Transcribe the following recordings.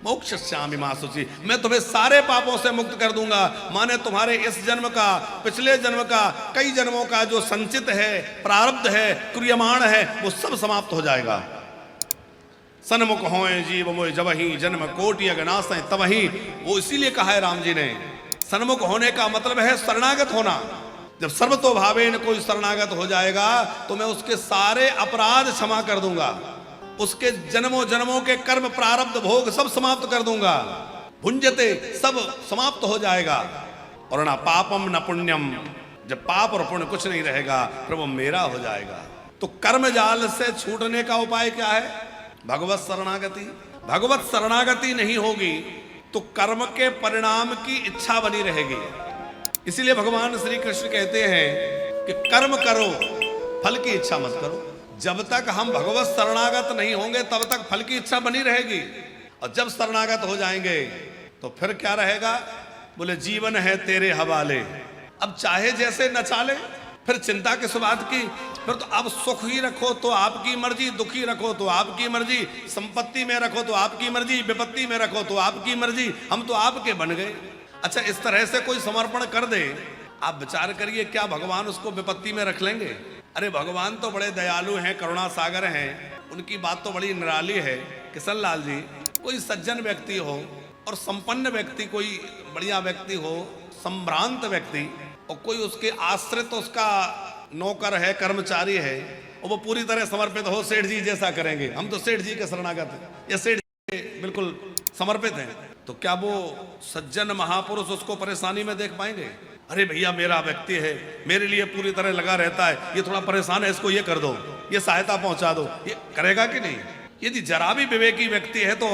मोक्षयिष्यामि मा शुचि, मैं तुम्हें सारे पापों से मुक्त कर दूंगा। माने तुम्हारे इस जन्म का, पिछले जन्म का, कई जन्मों का जो संचित है, प्रारब्ध है, क्रियमाण है, वो सब समाप्त हो जाएगा। सन्मुख होए जीव मोय जबहि जन्म कोटि अगनासै तबहि, वो इसीलिए कहा है राम जी ने। सन्मुख होने का मतलब है शरणागत होना। जब सर्वतोभावेन कोई शरणागत हो जाएगा तो मैं उसके सारे अपराध क्षमा कर दूंगा, उसके जन्मों जन्मों के कर्म प्रारब्ध भोग सब समाप्त कर दूंगा। भुंजते, सब समाप्त हो जाएगा। और ना पापम न पुण्यम, जब पाप और पुण्य कुछ नहीं रहेगा फिर वो मेरा हो जाएगा। तो कर्म जाल से छूटने का उपाय क्या है? भगवत शरणागति। भगवत शरणागति नहीं होगी तो कर्म के परिणाम की इच्छा बनी रहेगी। इसीलिए भगवान श्री कृष्ण कहते हैं कि कर्म करो, फल की इच्छा मत करो। जब तक हम भगवत शरणागत नहीं होंगे तब तक फल की इच्छा बनी रहेगी, और जब शरणागत हो जाएंगे तो फिर क्या रहेगा? बोले जीवन है तेरे हवाले, अब चाहे जैसे न चाले। फिर चिंता किस बात की? फिर तो अब सुख ही रखो तो आपकी मर्जी, दुखी रखो तो आपकी मर्जी, संपत्ति में रखो तो आपकी मर्जी, विपत्ति में रखो तो आपकी मर्जी, हम तो आपके बन गए। अच्छा, इस तरह से कोई समर्पण कर दे, आप विचार करिए क्या भगवान उसको विपत्ति में रख लेंगे? अरे भगवान तो बड़े दयालु हैं, करुणा सागर हैं, उनकी बात तो बड़ी निराली है। किशन लाल जी, कोई सज्जन व्यक्ति हो और संपन्न व्यक्ति, कोई बढ़िया व्यक्ति हो, संभ्रांत व्यक्ति, और कोई उसके आश्रित उसका नौकर है, कर्मचारी है, और वो पूरी तरह समर्पित हो, सेठ जी जैसा करेंगे, हम तो सेठ जी के शरणागत हैं, या सेठ जी बिल्कुल समर्पित हैं, तो क्या वो सज्जन महापुरुष उसको परेशानी में देख पाएंगे? अरे भैया मेरा व्यक्ति है, मेरे लिए पूरी तरह लगा रहता है, ये थोड़ा परेशान है, इसको ये कर दो, ये सहायता पहुंचा दो, ये करेगा कि नहीं? यदि जरा भी विवेकी व्यक्ति है तो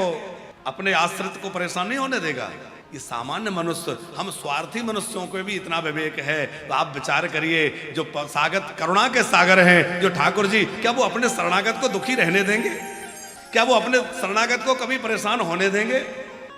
अपने आश्रित को परेशान नहीं होने देगा। ये सामान्य मनुष्य, हम स्वार्थी मनुष्यों को भी इतना विवेक है तो आप विचार करिए, जो सागत करुणा के सागर हैं जो ठाकुर जी, क्या वो अपने शरणागत को दुखी रहने देंगे? क्या वो अपने शरणागत को कभी परेशान होने देंगे?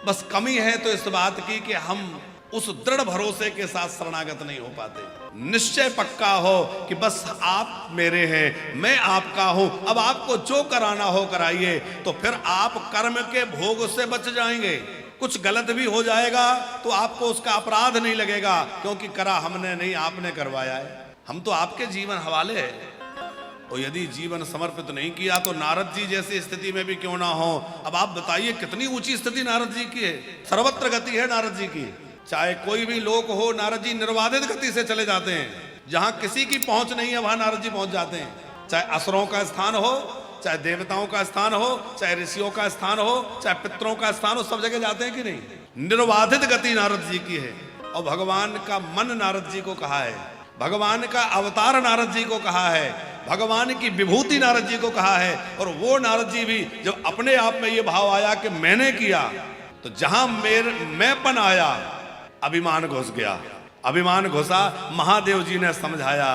बस कमी है तो इस बात की कि हम उस दृढ़ भरोसे के साथ शरणागत नहीं हो पाते। निश्चय पक्का हो कि बस आप मेरे हैं, मैं आपका हूं, अब आपको जो कराना हो कराइए, तो फिर आप कर्म के भोग से बच जाएंगे। कुछ गलत भी हो जाएगा तो आपको उसका अपराध नहीं लगेगा, क्योंकि करा हमने नहीं, आपने करवाया है, हम तो आपके जीवन हवाले है। और यदि जीवन समर्पित नहीं किया तो नारद जी जैसी स्थिति में भी क्यों ना हो। अब आप बताइए कितनी ऊंची स्थिति नारद जी की है, सर्वत्र गति है नारद जी की। चाहे कोई भी लोक हो, नारद जी निर्बाधित गति से चले जाते हैं, जहां किसी की पहुंच नहीं है वहां नारद जी पहुंच जाते हैं। चाहे असुरों का स्थान हो, चाहे देवताओं का स्थान हो, चाहे ऋषियों का स्थान हो, चाहे पितरों का स्थान हो, सब जगह जाते हैं कि नहीं? निर्बाधित गति नारद जी की है। और भगवान का मन नारद जी को कहा है, भगवान का अवतार नारद जी को कहा है, भगवान की विभूति नारद जी को कहा है। और वो नारद जी भी जब अपने आप में ये भाव आया कि मैंने किया, तो जहां मैंपन आया, अभिमान घुस गया। अभिमान घुसा, महादेव जी ने समझाया।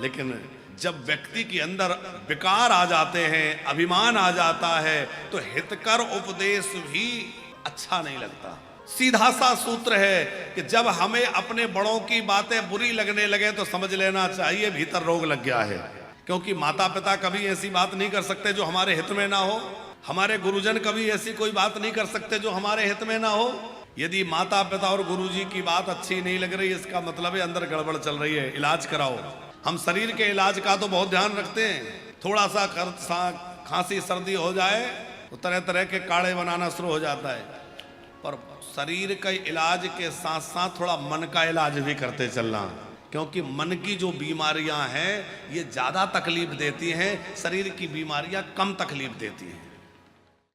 लेकिन जब व्यक्ति के अंदर विकार आ जाते हैं, अभिमान आ जाता है, तो हितकर उपदेश भी अच्छा नहीं लगता। सीधा सा सूत्र है कि जब हमें अपने बड़ों की बातें बुरी लगने लगे तो समझ लेना चाहिए भीतर रोग लग गया है। क्योंकि माता पिता कभी ऐसी बात नहीं कर सकते जो हमारे हित में ना हो, हमारे गुरुजन कभी ऐसी कोई बात नहीं कर सकते जो हमारे हित में ना हो। यदि माता पिता और गुरुजी की बात अच्छी नहीं लग रही, इसका मतलब है अंदर गड़बड़ चल रही है, इलाज कराओ। हम शरीर के इलाज का तो बहुत ध्यान रखते हैं, थोड़ा सा खांसी सर्दी हो जाए तो तरह तरह के काढ़े बनाना शुरू हो जाता है, पर शरीर के इलाज के साथ साथ थोड़ा मन का इलाज भी करते चलना। क्योंकि मन की जो बीमारियां हैं ये ज़्यादा तकलीफ देती हैं, शरीर की बीमारियां कम तकलीफ देती हैं।